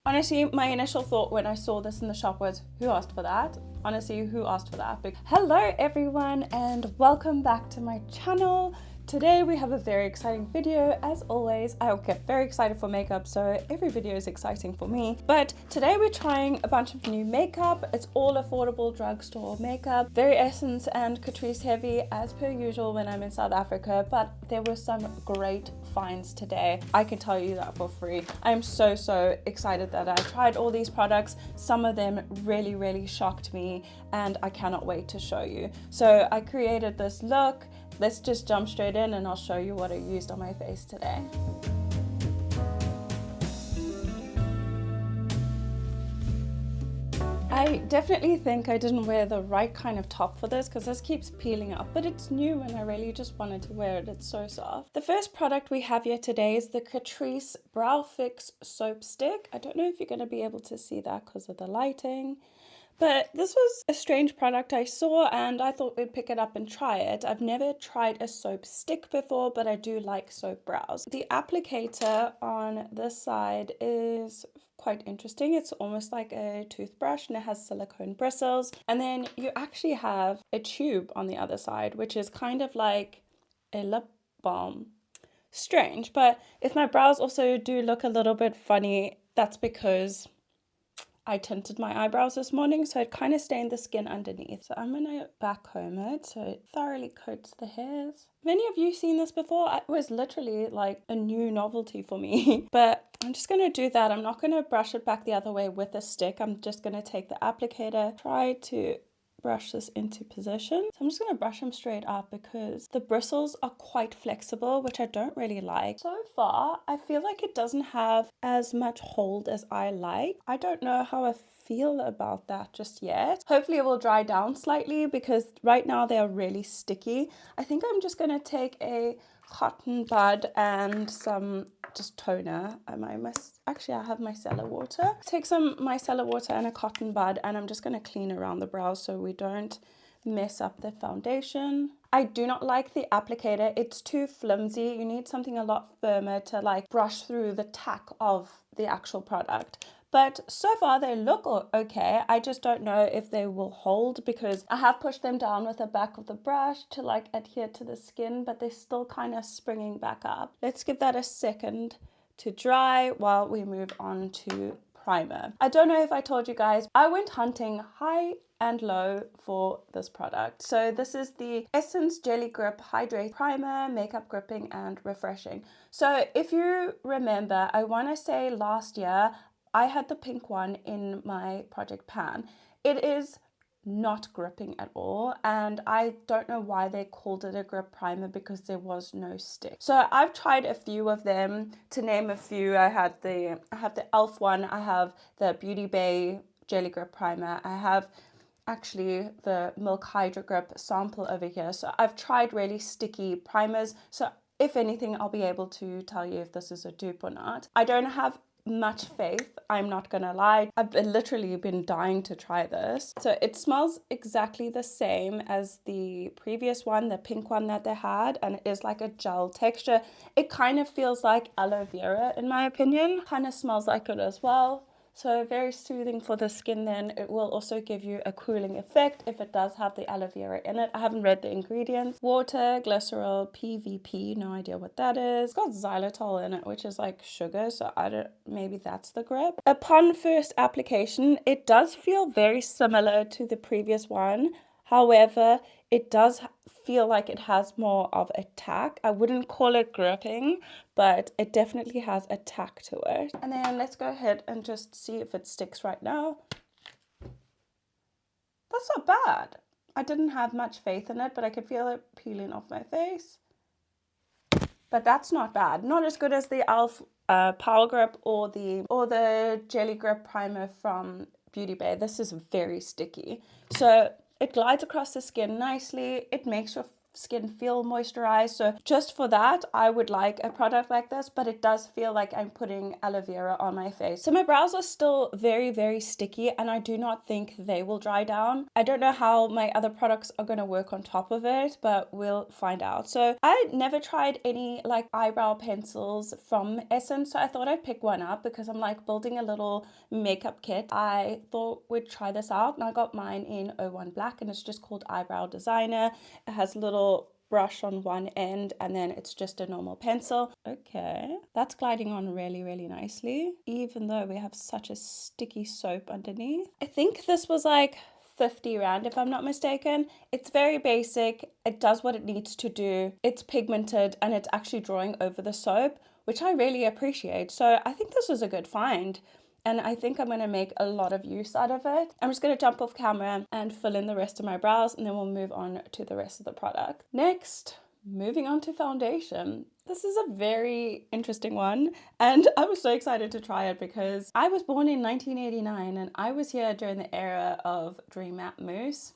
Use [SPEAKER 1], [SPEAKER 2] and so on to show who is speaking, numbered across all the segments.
[SPEAKER 1] Honestly, my initial thought when I saw this in the shop was, who asked for that? Honestly, who asked for that? But hello everyone and welcome back to my channel. Today we have a very exciting video. As always, I get very excited for makeup, so every video is exciting for me. But today we're trying a bunch of new makeup. It's all affordable drugstore makeup, very Essence and Catrice heavy as per usual when I'm in South Africa, but there were some great finds today. I can tell you that for free. I'm so excited that I tried all these products. Some of them really shocked me and I cannot wait to show you. So I created this look. Let's just jump straight in and I'll show you what I used on my face today. I definitely think I didn't wear the right kind of top for this because this keeps peeling up, but it's new and I really just wanted to wear it. It's so soft. The first product we have here today is the Catrice Brow Fix Soap Stick. I don't know if you're going to be able to see that because of the lighting. But this was a strange product I saw and I thought we'd pick it up and try it. I've never tried a soap stick before, but I do like soap brows. The applicator on this side is quite interesting. It's almost like a toothbrush and it has silicone bristles. And then you actually have a tube on the other side, which is kind of like a lip balm. Strange, but if my brows also do look a little bit funny, that's because I tinted my eyebrows this morning, so it kind of stained the skin underneath. So I'm gonna back comb it so it thoroughly coats the hairs. Have any of you seen this before? It was literally like a new novelty for me. But I'm just gonna do that. I'm not gonna brush it back the other way with a stick. I'm just gonna take the applicator, try to brush this into position. So I'm just going to brush them straight up because the bristles are quite flexible, which I don't really like. So far, I feel like it doesn't have as much hold as I like. I don't know how I feel about that just yet. Hopefully it will dry down slightly because right now they are really sticky. I think I'm just going to take a cotton bud and some just toner. Actually, I have micellar water. Take some micellar water and a cotton bud and I'm just going to clean around the brows so we don't mess up the foundation. I do not like the applicator. It's too flimsy. You need something a lot firmer to like brush through the tack of the actual product. But so far they look okay. I just don't know if they will hold because I have pushed them down with the back of the brush to like adhere to the skin, but they're still kind of springing back up. Let's give that a second to dry while we move on to primer. I don't know if I told you guys, I went hunting high and low for this product. So this is the Essence Jelly Grip Hydrate Primer, Makeup Gripping and Refreshing. So if you remember, I want to say last year, I had the pink one in my project pan. It is not gripping at all and I don't know why they called it a grip primer because there was no stick. So I've tried a few of them. To name a few, I have the e.l.f. one, I have the Beauty Bay Jelly Grip Primer, I have actually the Milk Hydro Grip sample over here. So I've tried really sticky primers, so if anything I'll be able to tell you if this is a dupe or not. I don't have much faith, I'm not gonna lie. I've literally been dying to try this. So it smells exactly the same as the previous one, the pink one that they had, and it is like a gel texture. It kind of feels like aloe vera in my opinion. Kind of smells like it as well. So very soothing for the skin. Then it will also give you a cooling effect if it does have the aloe vera in it. I haven't read the ingredients. Water, glycerol, PVP, no idea what that is. It's got xylitol in it, which is like sugar, so maybe that's the grip. Upon first application, it does feel very similar to the previous one. However, it does feel like it has more of a tack. I wouldn't call it gripping, but it definitely has a tack to it. And then let's go ahead and just see if it sticks right now. That's not bad. I didn't have much faith in it, but I could feel it peeling off my face. But that's not bad. Not as good as the e.l.f. Power Grip or the Jelly Grip Primer from Beauty Bay. This is very sticky. So it glides across the skin nicely. It makes your skin feel moisturized. So just for that, I would like a product like this, but it does feel like I'm putting aloe vera on my face. So my brows are still very, very sticky, and I do not think they will dry down. I don't know how my other products are going to work on top of it, but we'll find out. So I never tried any like eyebrow pencils from Essence, so I thought I'd pick one up because I'm like building a little makeup kit. I thought we'd try this out, and I got mine in 01 Black, and it's just called Eyebrow Designer. It has a little brush on one end, and then it's just a normal pencil. Okay, that's gliding on really, really nicely, even though we have such a sticky soap underneath. I think this was like 50 rand if I'm not mistaken. It's very basic. It does what it needs to do. It's pigmented, and it's actually drawing over the soap, which I really appreciate. So I think this was a good find, and I think I'm going to make a lot of use out of it. I'm just going to jump off camera and fill in the rest of my brows, and then we'll move on to the rest of the product. Next, moving on to foundation. This is a very interesting one, and I was so excited to try it because I was born in 1989, and I was here during the era of Dream Matte Mousse.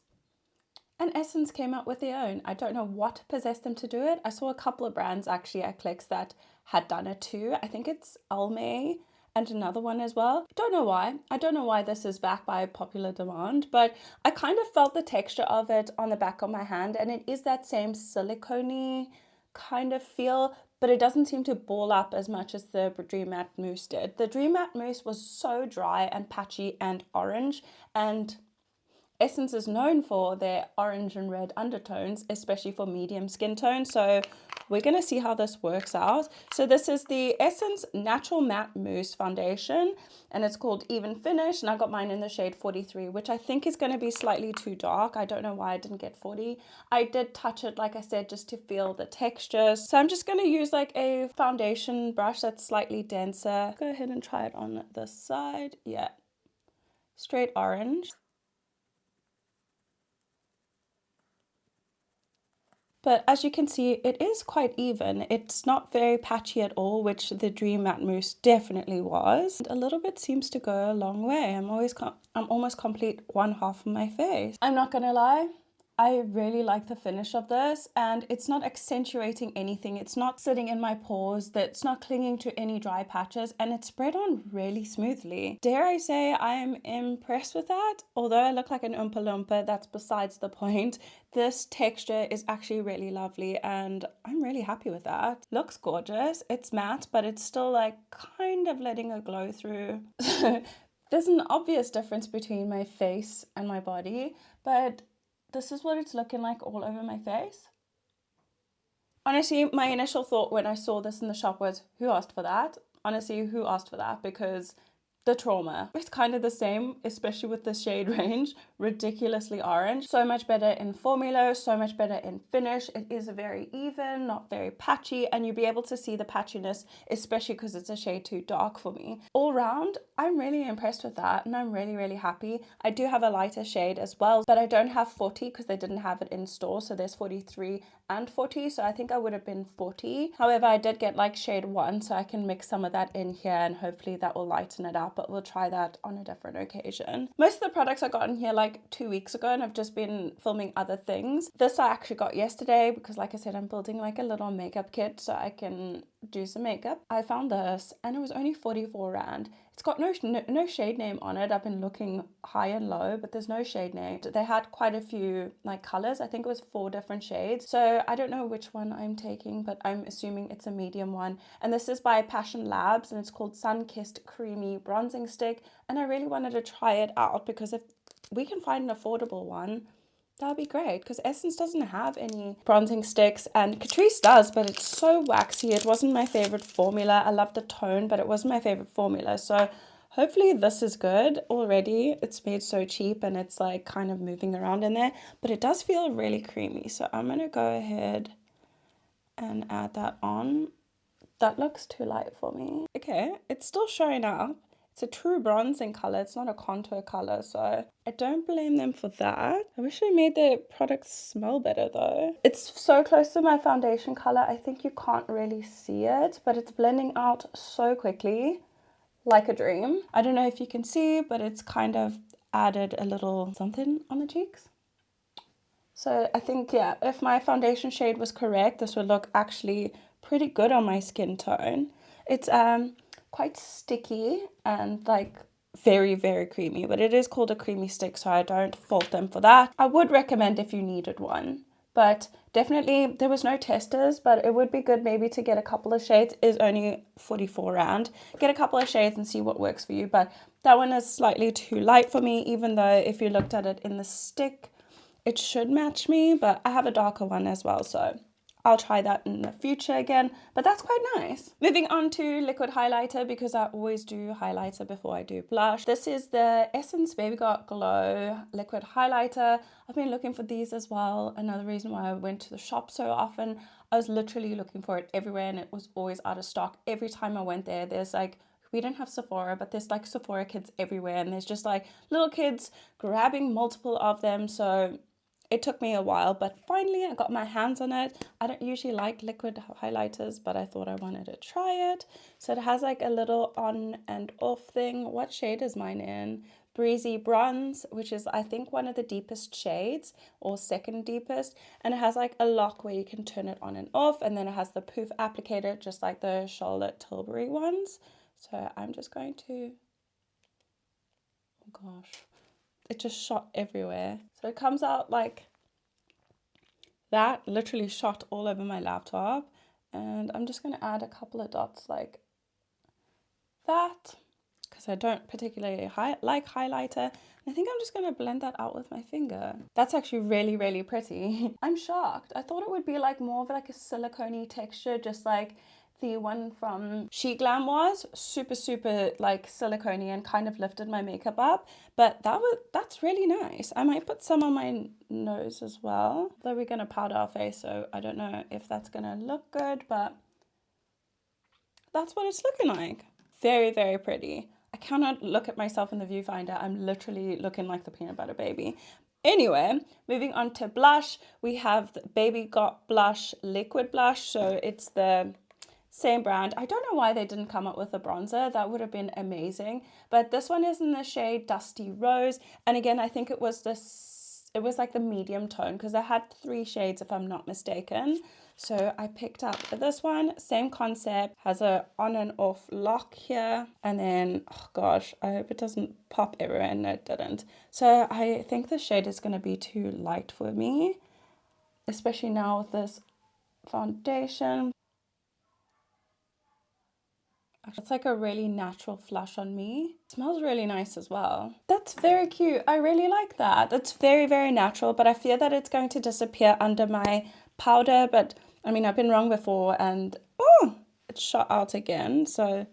[SPEAKER 1] And Essence came out with their own. I don't know what possessed them to do it. I saw a couple of brands actually at Clicks that had done it too. I think it's Almay and another one as well. I don't know why. I don't know why this is back by popular demand, but I kind of felt the texture of it on the back of my hand, and it is that same silicone-y kind of feel, but it doesn't seem to ball up as much as the Dream Matte Mousse did. The Dream Matte Mousse was so dry and patchy and orange, and Essence is known for their orange and red undertones, especially for medium skin tone. So we're going to see how this works out. So this is the Essence Natural Matte Mousse Foundation, and it's called Even Finish, and I got mine in the shade 43, which I think is going to be slightly too dark. I don't know why I didn't get 40. I did touch it, like I said, just to feel the textures. So I'm just going to use like a foundation brush that's slightly denser. Go ahead and try it on this side. Yeah, straight orange. But as you can see, it is quite even. It's not very patchy at all, which the Dream Matte Mousse definitely was. A little bit seems to go a long way. I'm almost complete one half of my face. I'm not gonna lie, I really like the finish of this, and it's not accentuating anything. It's not sitting in my pores, that's not clinging to any dry patches, and it's spread on really smoothly. Dare I say I'm impressed with that? Although I look like an Oompa Loompa, that's besides the point. This texture is actually really lovely, and I'm really happy with that. Looks gorgeous. It's matte, but it's still like kind of letting a glow through. There's an obvious difference between my face and my body, but this is what it's looking like all over my face. Honestly, my initial thought when I saw this in the shop was, who asked for that? Honestly, who asked for that? Because the trauma. It's kind of the same, especially with the shade range, ridiculously orange. So much better in formula, so much better in finish. It is very even, not very patchy, and you'll be able to see the patchiness, especially because it's a shade too dark for me. All round, I'm really impressed with that, and I'm really, really happy. I do have a lighter shade as well, but I don't have 40 because they didn't have it in store, so there's 43 and 40, so I think I would have been 40. However, I did get like shade 1, so I can mix some of that in here, and hopefully that will lighten it up, but we'll try that on a different occasion. Most of the products I got in here like 2 weeks ago, and I've just been filming other things. This I actually got yesterday because, like I said, I'm building like a little makeup kit so I can do some makeup. I found this and it was only 44 rand. It's got no shade name on it. I've been looking high and low, but there's no shade name. They had quite a few like colors. I think it was 4 different shades. So I don't know which one I'm taking, but I'm assuming it's a medium one. And this is by Passion Labs, and it's called Sun Kissed Creamy Bronzing Stick. And I really wanted to try it out because if we can find an affordable one, that'd be great, because Essence doesn't have any bronzing sticks and Catrice does, but it's so waxy. It wasn't my favorite formula. I love the tone, but it wasn't my favorite formula. So hopefully this is good already. It's made so cheap and it's like kind of moving around in there, but it does feel really creamy. So I'm going to go ahead and add that on. That looks too light for me. Okay, it's still showing up. It's a true bronzing color. It's not a contour color, so I don't blame them for that. I wish they made their products smell better though. It's so close to my foundation color. I think you can't really see it, but it's blending out so quickly, like a dream. I don't know if you can see, but it's kind of added a little something on the cheeks. So I think, yeah, if my foundation shade was correct, this would look actually pretty good on my skin tone. It's quite sticky and like very, very creamy, but it is called a creamy stick, so I don't fault them for that. I would recommend if you needed one, but definitely there was no testers, but it would be good maybe to get a couple of shades. It is only 44 rand. Get a couple of shades and see what works for you, but that one is slightly too light for me, even though if you looked at it in the stick, it should match me, but I have a darker one as well, so I'll try that in the future again, but that's quite nice. Moving on to liquid highlighter, because I always do highlighter before I do blush. This is the Essence Baby Got Glow liquid highlighter. I've been looking for these as well. Another reason why I went to the shop so often, I was literally looking for it everywhere and it was always out of stock. Every time I went there, there's like, we don't have Sephora, but there's like Sephora kids everywhere and there's just like little kids grabbing multiple of them, so it took me a while, but finally I got my hands on it. I don't usually like liquid highlighters, but I thought I wanted to try it. So it has like a little on and off thing. What shade is mine in? Breezy Bronze, which is I think one of the deepest shades or second deepest. And it has like a lock where you can turn it on and off. And then it has the poof applicator, just like the Charlotte Tilbury ones. So I'm just going to, oh gosh. It just shot everywhere. So it comes out like that, literally shot all over my laptop. And I'm just going to add a couple of dots like that, because I don't particularly like highlighter. And I think I'm just going to blend that out with my finger. That's actually really, really pretty. I'm shocked. I thought it would be like more of like a silicone-y texture, just like the one from She Glam was. Super, super like silicone-y and kind of lifted my makeup up. But that's really nice. I might put some on my nose as well. Though we're going to powder our face, so I don't know if that's going to look good, but that's what it's looking like. Very, very pretty. I cannot look at myself in the viewfinder. I'm literally looking like the peanut butter baby. Anyway, moving on to blush, we have the Baby Got Blush liquid blush. So it's the same brand. I don't know why they didn't come up with a bronzer. That would have been amazing. But this one is in the shade Dusty Rose. And again, I think it was like the medium tone, because I had 3 shades if I'm not mistaken. So I picked up this one, same concept, has a on and off lock here. And then, oh gosh, I hope it doesn't pop everywhere. And no, it didn't. So I think the shade is going to be too light for me, especially now with this foundation. It's like a really natural flush on me. It smells really nice as well. That's very cute. I really like that. It's very, very natural, but I fear that it's going to disappear under my powder. But I mean, I've been wrong before and oh, it shot out again. So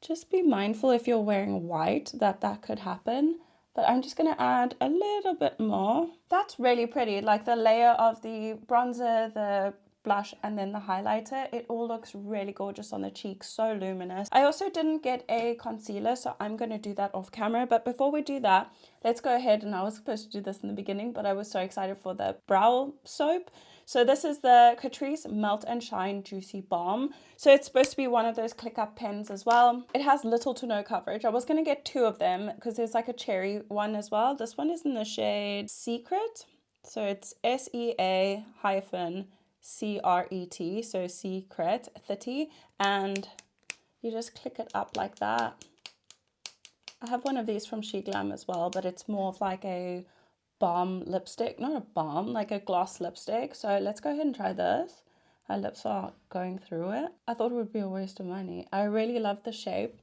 [SPEAKER 1] just be mindful if you're wearing white that could happen. But I'm just going to add a little bit more. That's really pretty. Like the layer of the bronzer, the blush, and then the highlighter, it all looks really gorgeous on the cheeks, so luminous. I also didn't get a concealer, so I'm going to do that off camera. But before we do that, let's go ahead, and I was supposed to do this in the beginning, but I was so excited for the brow soap. So this is the Catrice Melt and Shine Juicy Balm. So it's supposed to be one of those click up pens as well. It has little to no coverage. I was going to get 2 of them because there's like a cherry one as well. This one is in the shade Secret. So it's SEA-CRET, so Secret 30, and you just click it up like that. I have one of these from She Glam as well, but it's more of like a balm lipstick, not a balm, like a gloss lipstick. So let's go ahead and try this. My lips are going through it. I thought it would be a waste of money. I really love the shape,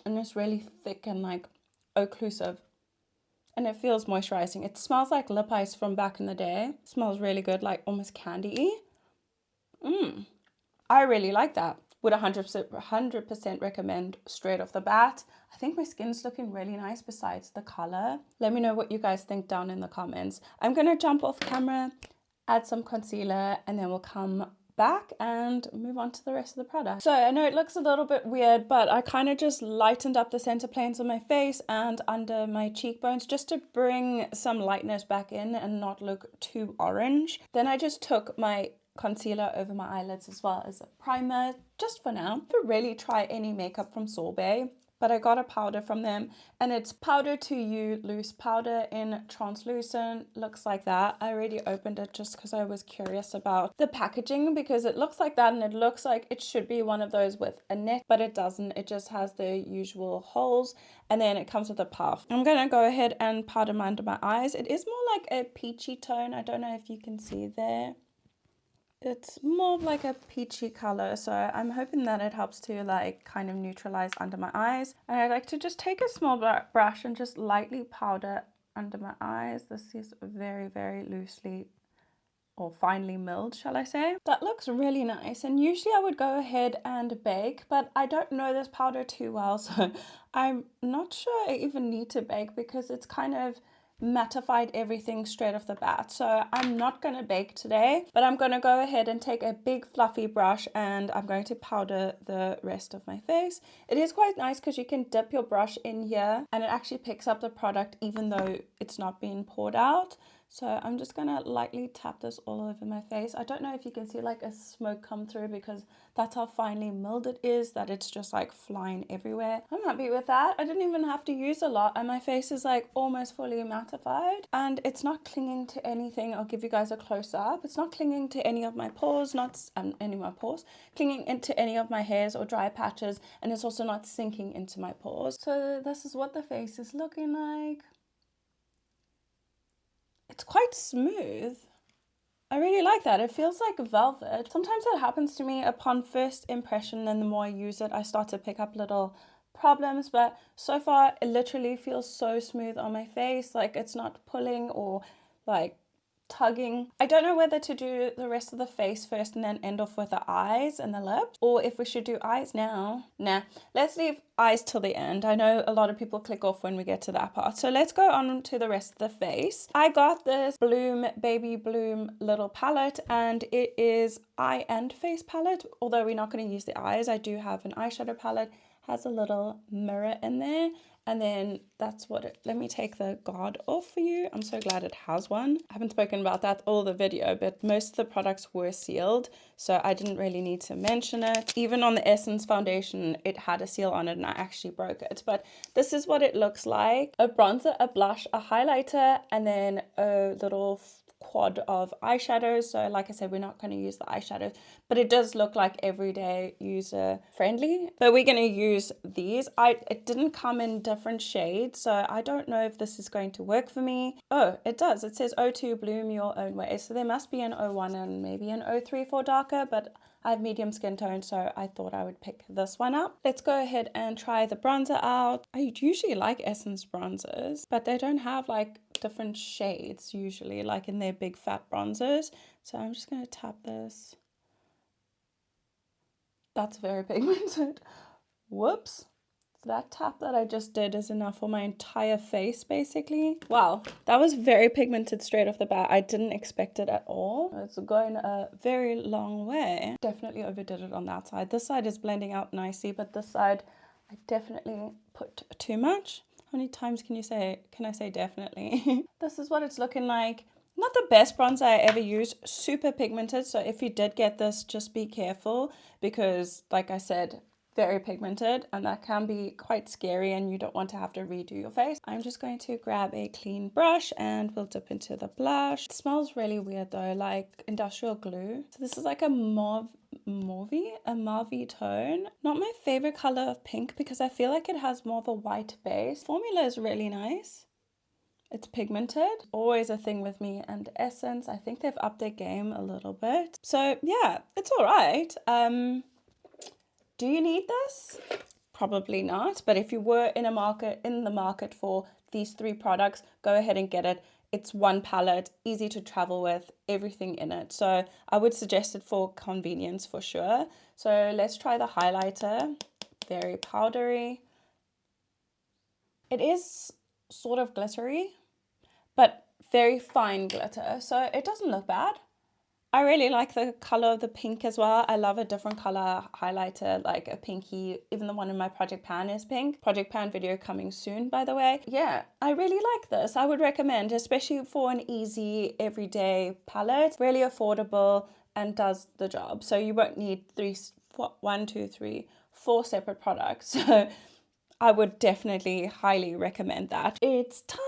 [SPEAKER 1] and it's really thick and like occlusive. And it feels moisturizing. It smells like lip ice from back in the day. It smells really good, like almost candy-y. I really like that. Would 100% recommend straight off the bat. I think my skin's looking really nice besides the color. Let me know what you guys think down in the comments. I'm going to jump off camera, add some concealer, and then we'll come back and move on to the rest of the product. So I know it looks a little bit weird, but I kind of just lightened up the center planes on my face and under my cheekbones just to bring some lightness back in and not look too orange. Then I just took my concealer over my eyelids as well as a primer, just for now. To really try any makeup from Sorbet, but I got a powder from them, and it's Powder To You loose powder in translucent. Looks like that. I already opened it just because I was curious about the packaging, because it looks like that and it looks like it should be one of those with a net, but it doesn't. It just has the usual holes, and then it comes with a puff. I'm gonna go ahead and powder my under my eyes. It is more like a peachy tone. I don't know if you can see there. It's more of like a peachy color, so I'm hoping that it helps to like kind of neutralize under my eyes. And I like to just take a small brush and just lightly powder under my eyes. This is very, very loosely or finely milled, shall I say. That looks really nice, and usually I would go ahead and bake, but I don't know this powder too well, so I'm not sure I even need to bake because it's kind of mattified everything straight off the bat. So I'm not going to bake today, but I'm going to go ahead and take a big fluffy brush and I'm going to powder the rest of my face. It is quite nice because you can dip your brush in here and it actually picks up the product even though it's not being poured out. So I'm just going to lightly tap this all over my face. I don't know if you can see like a smoke come through because that's how finely milled it is, that it's just like flying everywhere. I'm happy with that. I didn't even have to use a lot and my face is like almost fully mattified and it's not clinging to anything. I'll give you guys a close up. It's not clinging to any of my pores, not any of my pores, clinging into any of my hairs or dry patches, and it's also not sinking into my pores. So this is what the face is looking like. It's quite smooth. I really like that. It feels like velvet. Sometimes that happens to me upon first impression, and the more I use it, I start to pick up little problems, but so far it literally feels so smooth on my face. Like it's not pulling or like tugging. I don't know whether to do the rest of the face first and then end off with the eyes and the lips, or if we should do eyes now. Nah, let's leave eyes till the end. I know a lot of people click off when we get to that part, so let's go on to the rest of the face. I got this Bloom Baby Bloom little palette, and it is eye and face palette. Although we're not going to use the eyes, I do have an eyeshadow palette, has a little mirror in there. And then that's what it, let me take the guard off for you. I'm so glad it has one. I haven't spoken about that all the video, but most of the products were sealed, so I didn't really need to mention it. Even on the Essence foundation, it had a seal on it and I actually broke it. But this is what it looks like. A bronzer, a blush, a highlighter, and then a little quad of eyeshadows. So like I said, we're not going to use the eyeshadows, but it does look like everyday user friendly. But we're going to use these. It didn't come in different shades, so I don't know if this is going to work for me. Oh, it does. It says O2 Bloom Your Own Way, so there must be an O1 and maybe an O3 for darker, but I have medium skin tone, so I thought I would pick this one up. Let's go ahead and try the bronzer out. I usually like Essence bronzers, but they don't have like different shades usually, like in their big fat bronzers. So I'm just going to tap this. That's very pigmented. Whoops. That tap that I just did is enough for my entire face, basically. Wow, that was very pigmented straight off the bat. I didn't expect it at all. It's going a very long way. Definitely overdid it on that side. This side is blending out nicely, but this side, I definitely put too much. How many times can I say definitely? This is what it's looking like. Not the best bronzer I ever used, super pigmented. So if you did get this, just be careful because, like I said, very pigmented, and that can be quite scary and you don't want to have to redo your face. I'm just going to grab a clean brush and we'll dip into the blush. It smells really weird though, like industrial glue. So this is like a mauvey tone. Not my favorite color of pink because I feel like it has more of a white base. Formula is really nice. It's pigmented, always a thing with me and Essence. I think they've upped their game a little bit. So yeah, it's all right. Do you need this? Probably not, but if you were in the market for these 3 products, go ahead and get it. It's one palette, easy to travel with, everything in it. So I would suggest it for convenience for sure. So let's try the highlighter. Very powdery. It is sort of glittery, but very fine glitter. So it doesn't look bad. I really like the color of the pink as well. I love a different color highlighter, like a pinky. Even the one in my Project Pan is pink. Project Pan video coming soon, by the way. Yeah, I really like this. I would recommend, especially for an easy everyday palette. Really affordable and does the job. So you won't need 4 separate products. So I would definitely highly recommend that. It's time.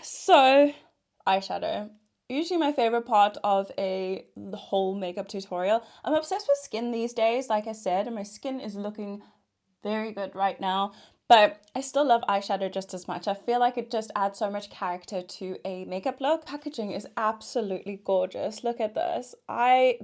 [SPEAKER 1] So, eyeshadow. Usually my favorite part of the whole makeup tutorial. I'm obsessed with skin these days, like I said, and my skin is looking very good right now. But I still love eyeshadow just as much. I feel like it just adds so much character to a makeup look. Packaging is absolutely gorgeous. Look at this.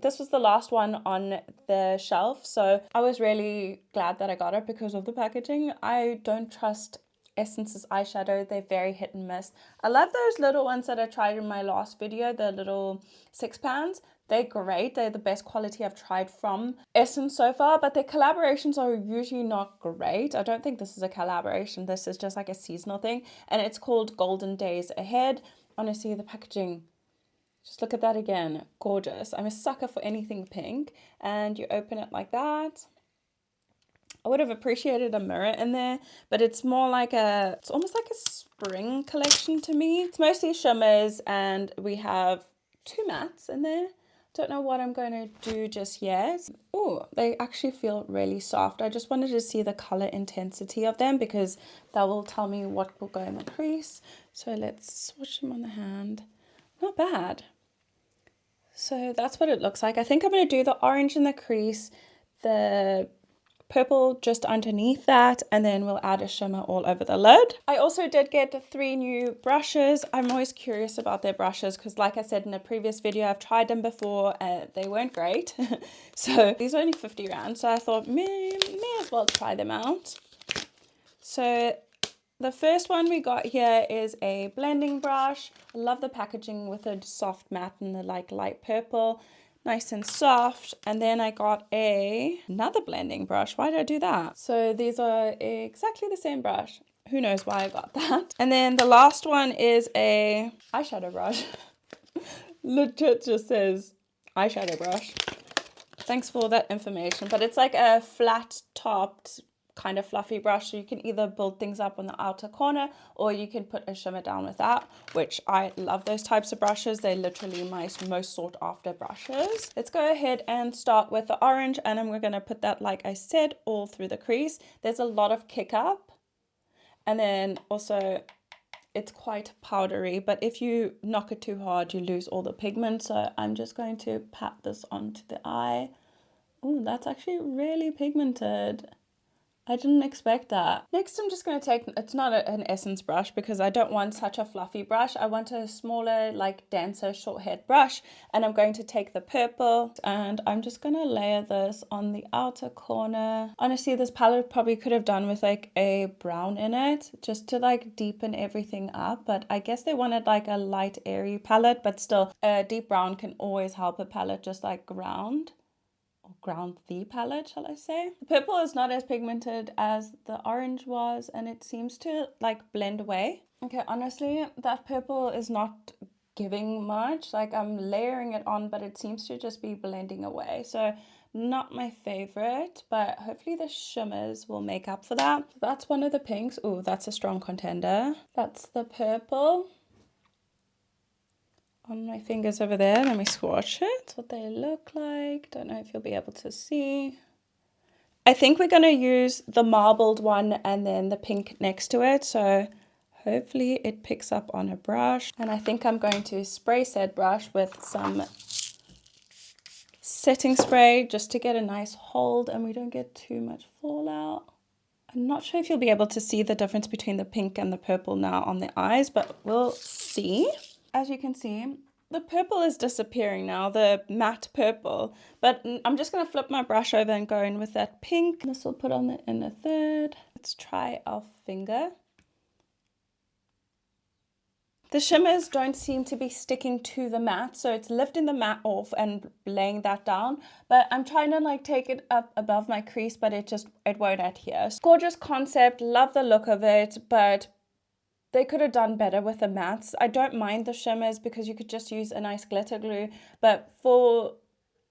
[SPEAKER 1] This was the last one on the shelf, so I was really glad that I got it because of the packaging. I don't trust Essence's eyeshadow. They're very hit and miss. I love those little ones that I tried in my last video, the little 6-pans. They're great. They're the best quality I've tried from Essence so far, but their collaborations are usually not great. I don't think this is a collaboration. This is just like a seasonal thing, and it's called Golden Days Ahead. Honestly, the packaging, just look at that again. Gorgeous. I'm a sucker for anything pink, and you open it like that. I would have appreciated a mirror in there, but it's more like it's almost like a spring collection to me. It's mostly shimmers, and we have 2 mattes in there. Don't know what I'm going to do just yet. Oh, they actually feel really soft. I just wanted to see the color intensity of them because that will tell me what will go in the crease. So let's swatch them on the hand. Not bad. So that's what it looks like. I think I'm going to do the orange in the crease, the purple just underneath that, and then we'll add a shimmer all over the lid. I also did get 3 new brushes. I'm always curious about their brushes because, like I said in a previous video, I've tried them before and they weren't great. So these are only 50 rand, so I thought may as well try them out. So the first one we got here is a blending brush. I love the packaging with a soft matte and the like light purple. Nice and soft. And then I got another blending brush. Why did I do that? So these are exactly the same brush. Who knows why I got that. And then the last one is a eyeshadow brush. Legit just says eyeshadow brush. Thanks for that information. But it's like a flat topped kind of fluffy brush, so you can either build things up on the outer corner or you can put a shimmer down with that, which I love those types of brushes. They're literally my most sought after brushes. Let's go ahead and start with the orange, and I'm going to put that, like I said, all through the crease. There's a lot of kick up, and then also it's quite powdery, but if you knock it too hard you lose all the pigment. So I'm just going to pat this onto the eye. Oh, that's actually really pigmented. I didn't expect that. Next, I'm just going to take, it's not an Essence brush because I don't want such a fluffy brush. I want a smaller, like dancer short head brush. And I'm going to take the purple and I'm just going to layer this on the outer corner. Honestly, this palette probably could have done with like a brown in it just to like deepen everything up. But I guess they wanted like a light airy palette, but still a deep brown can always help a palette just like ground the palette, shall I say. The purple is not as pigmented as the orange was, and it seems to like blend away. Okay, honestly, that purple is not giving much. Like I'm layering it on, but it seems to just be blending away. So not my favorite, but hopefully the shimmers will make up for that. That's one of the pinks. Oh, that's a strong contender. That's the purple. On my fingers over there, let me swatch it. That's what they look like. Don't know if you'll be able to see. I think we're going to use the marbled one and then the pink next to it. So hopefully it picks up on a brush. And I think I'm going to spray said brush with some setting spray just to get a nice hold and we don't get too much fallout. I'm not sure if you'll be able to see the difference between the pink and the purple now on the eyes, but we'll see. As you can see, the purple is disappearing now, the matte purple, but I'm just going to flip my brush over and go in with that pink. This will put on the inner third. Let's try our finger. The shimmers don't seem to be sticking to the matte, so it's lifting the matte off and laying that down, but I'm trying to like take it up above my crease, but it won't adhere. Gorgeous concept, love the look of it, but they could have done better with the mattes. I don't mind the shimmers because you could just use a nice glitter glue, but for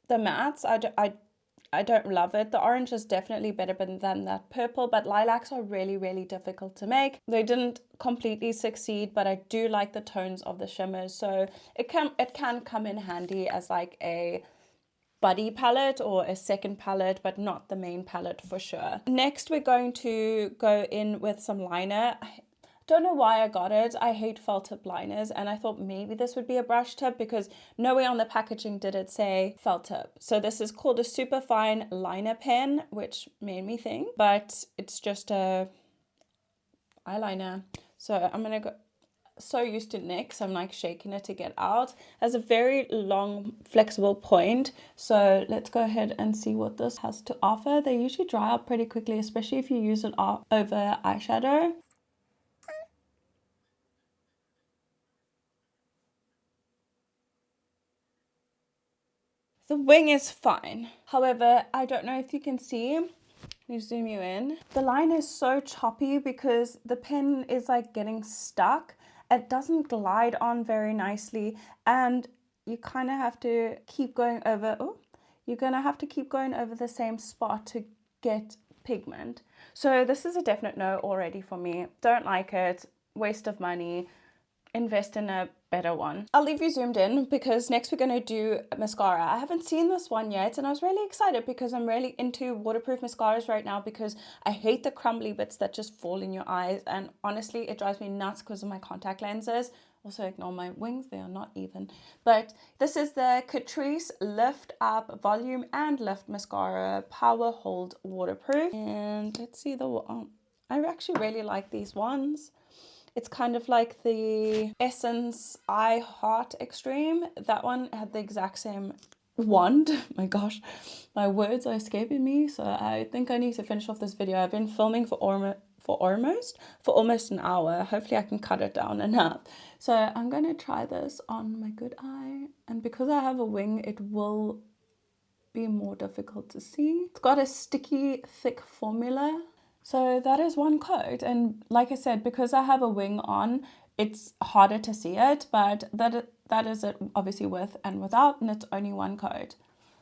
[SPEAKER 1] the mattes, I don't love it. The orange is definitely better than that purple, but lilacs are really, really difficult to make. They didn't completely succeed, but I do like the tones of the shimmers, so it can come in handy as like a buddy palette or a second palette, but not the main palette for sure. Next, we're going to go in with some liner. I don't know why I got it. I hate felt tip liners, and I thought maybe this would be a brush tip because nowhere on the packaging did it say felt tip. So this is called a super fine liner pen, which made me think, but it's just a eyeliner. So I'm gonna go, so used to NYX, I'm like shaking it to get out. It has a very long flexible point, so let's go ahead and see what this has to offer. They usually dry out pretty quickly, especially if you use it over eyeshadow. The wing is fine. However, I don't know if you can see. Let me zoom you in. The line is so choppy because the pen is like getting stuck. It doesn't glide on very nicely, and you kind of have to keep going over. Oh, you're gonna have to keep going over the same spot to get pigment. So this is a definite no already for me. Don't like it. Waste of money. Invest in a better one. I'll leave you zoomed in because next we're going to do mascara. I haven't seen this one yet, and I was really excited because I'm really into waterproof mascaras right now because I hate the crumbly bits that just fall in your eyes, and honestly it drives me nuts because of my contact lenses. Also ignore my wings, they are not even. But this is the Catrice Lift Up Volume and Lift Mascara Power Hold Waterproof, and let's see I actually really like these ones. It's kind of like the Essence I Heart Extreme. That one had the exact same wand. My gosh, my words are escaping me. So I think I need to finish off this video. I've been filming for almost an hour. Hopefully I can cut it down enough. So I'm going to try this on my good eye. And because I have a wing, it will be more difficult to see. It's got a sticky, thick formula. So that is one coat, and like I said, because I have a wing on, it's harder to see it, but that is it obviously with and without, and it's only one coat.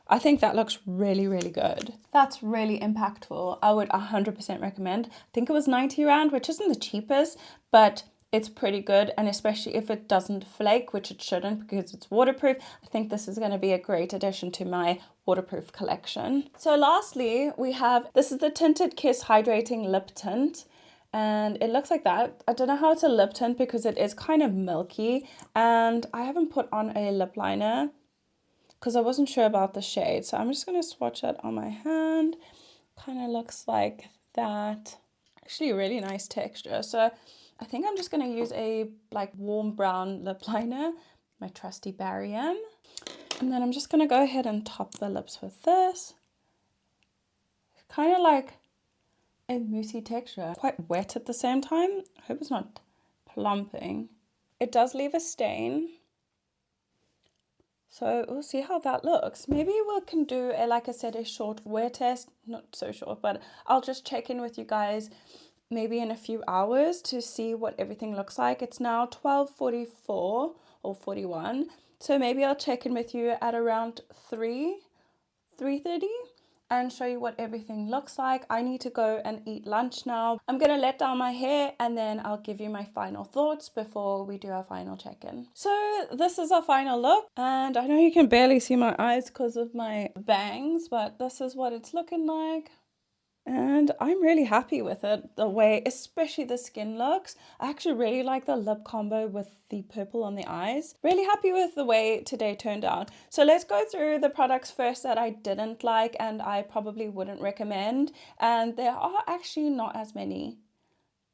[SPEAKER 1] I think that looks really, really good. That's really impactful. I would 100% recommend. I think it was 90 rand, which isn't the cheapest, but it's pretty good, and especially if it doesn't flake, which it shouldn't because it's waterproof. I think this is going to be a great addition to my waterproof collection. So lastly, we have, this is the Tinted Kiss Hydrating Lip Tint, and it looks like that. I don't know how it's a lip tint because it is kind of milky, and I haven't put on a lip liner because I wasn't sure about the shade. So I'm just going to swatch it on my hand. Kind of looks like that. Actually, a really nice texture. So I think I'm just going to use a like warm brown lip liner, my trusty Barry M. And then I'm just going to go ahead and top the lips with this. Kind of like a moussey texture. Quite wet at the same time. I hope it's not plumping. It does leave a stain. So we'll see how that looks. Maybe we can do, like I said, a short wear test. Not so short, but I'll just check in with you guys maybe in a few hours to see what everything looks like. It's now 12:44 or 41. So maybe I'll check in with you at around 3:30 and show you what everything looks like. I need to go and eat lunch now. I'm going to let down my hair and then I'll give you my final thoughts before we do our final check-in. So this is our final look, and I know you can barely see my eyes because of my bangs, but this is what it's looking like. And I'm really happy with it, the way, especially the skin looks. I actually really like the lip combo with the purple on the eyes. Really happy with the way today turned out. So let's go through the products first that I didn't like and I probably wouldn't recommend. And there are actually not as many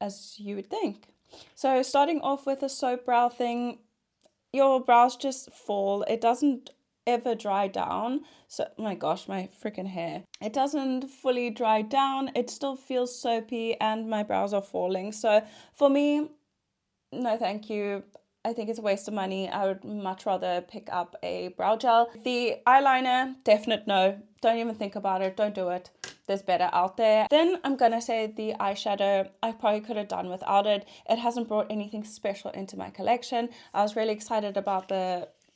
[SPEAKER 1] as you would think. So starting off with the soap brow thing, your brows just fall. It doesn't ever dry down. So oh my gosh, my freaking hair, it doesn't fully dry down. It still feels soapy and my brows are falling. So for me, no thank you. I think it's a waste of money. I would much rather pick up a brow gel. The eyeliner, definite no. Don't even think about it. Don't do it. There's better out there. Then I'm gonna say the eyeshadow, I probably could have done without it. It hasn't brought anything special into my collection. I was really excited about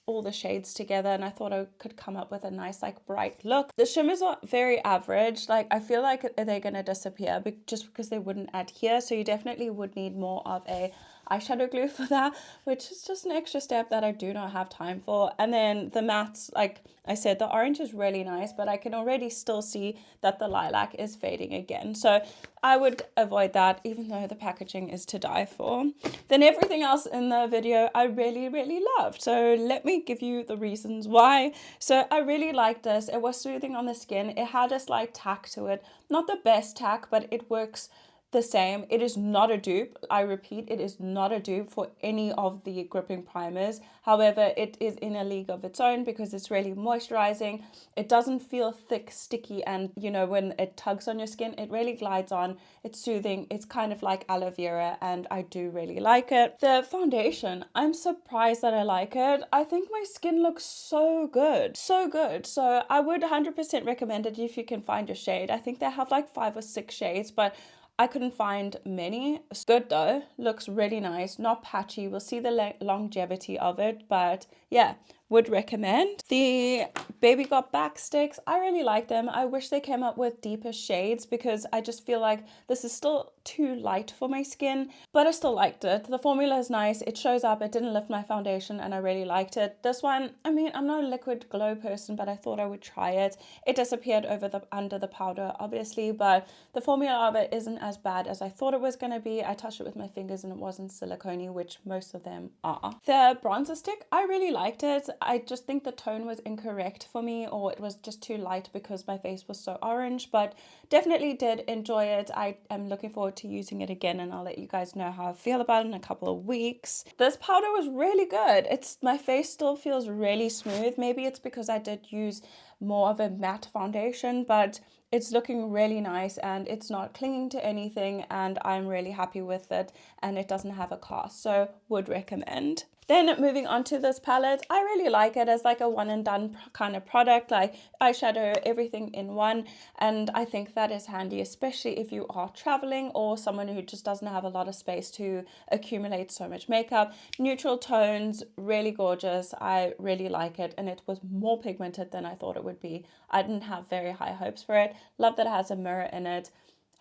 [SPEAKER 1] all the shades together, and I thought I could come up with a nice like bright look. The shimmers are very average. Like I feel like they're gonna disappear just because they wouldn't adhere, so you definitely would need more of a eyeshadow glue for that, which is just an extra step that I do not have time for. And then the mattes, like I said, the orange is really nice, but I can already still see that the lilac is fading again. So I would avoid that, even though the packaging is to die for. Then everything else in the video I really, really loved. So let me give you the reasons why. So I really liked this. It was soothing on the skin. It had a slight tack to it. Not the best tack, but it works the same. It is not a dupe. I repeat, it is not a dupe for any of the gripping primers. However, it is in a league of its own because it's really moisturizing. It doesn't feel thick, sticky, and you know, when it tugs on your skin, it really glides on. It's soothing. It's kind of like aloe vera, and I do really like it. The foundation, I'm surprised that I like it. I think my skin looks so good. So good. So I would 100% recommend it if you can find your shade. I think they have like 5 or 6 shades, but I couldn't find many. It's good though, looks really nice, not patchy. We'll see the longevity of it, but yeah, would recommend. The Baby Got Back sticks, I really like them. I wish they came up with deeper shades because I just feel like this is still too light for my skin, but I still liked it. The formula is nice, it shows up, it didn't lift my foundation, and I really liked it. This one, I mean, I'm not a liquid glow person, but I thought I would try it. It disappeared under the powder, obviously, but the formula of it isn't as bad as I thought it was going to be. I touched it with my fingers and it wasn't silicone-y, which most of them are. The bronzer stick, I really liked it. I just think the tone was incorrect for me, or it was just too light because my face was so orange, but definitely did enjoy it. I am looking forward to using it again, and I'll let you guys know how I feel about it in a couple of weeks. This powder was really good. My face still feels really smooth. Maybe it's because I did use more of a matte foundation, but it's looking really nice and it's not clinging to anything, and I'm really happy with it, and it doesn't have a cast, so would recommend. Then moving on to this palette, I really like it as like a one and done kind of product, like eyeshadow, everything in one. And I think that is handy, especially if you are traveling or someone who just doesn't have a lot of space to accumulate so much makeup. Neutral tones, really gorgeous. I really like it, and it was more pigmented than I thought it would be. I didn't have very high hopes for it. Love that it has a mirror in it.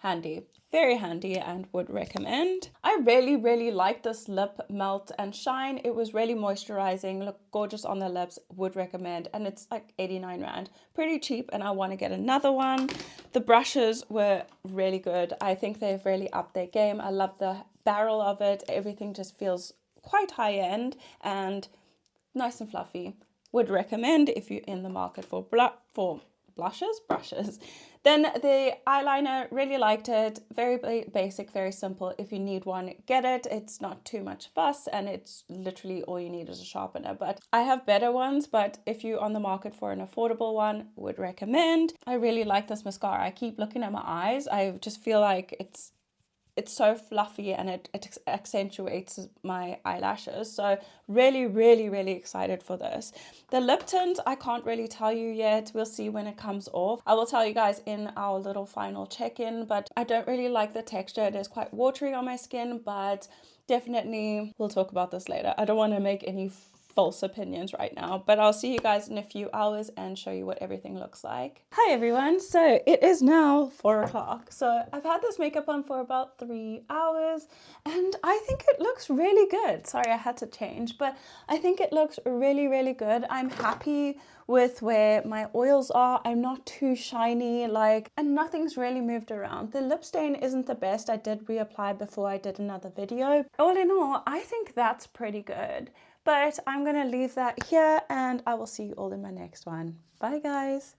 [SPEAKER 1] Handy, very handy, and would recommend. I really like this lip melt and shine. It was really moisturizing, looked gorgeous on the lips, would recommend, and it's like 89 rand, pretty cheap, and I want to get another one. The brushes were really good. I think they've really upped their game. I love the barrel of it. Everything just feels quite high end and nice and fluffy. Would recommend if you're in the market for brushes. Then the eyeliner, really liked it. Very basic, very simple. If you need one, get it. It's not too much fuss, and it's literally all you need is a sharpener. But I have better ones, but if you're on the market for an affordable one, would recommend. I really like this mascara. I keep looking at my eyes. I just feel like it's so fluffy, and it accentuates my eyelashes. So really excited for this. The lip tint, I can't really tell you yet. We'll see when it comes off. I will tell you guys in our little final check-in, but I don't really like the texture. It is quite watery on my skin, but definitely we'll talk about this later. I don't want to make any false opinions right now, but I'll see you guys in a few hours and show you what everything looks like. Hi everyone, so it is now 4 o'clock. So I've had this makeup on for about 3 hours, and I think it looks really good. Sorry, I had to change, but I think it looks really good. I'm happy with where my oils are. I'm not too shiny, and nothing's really moved around. The lip stain isn't the best. I did reapply before I did another video. All in all, I think that's pretty good. But I'm gonna leave that here, and I will see you all in my next one. Bye guys.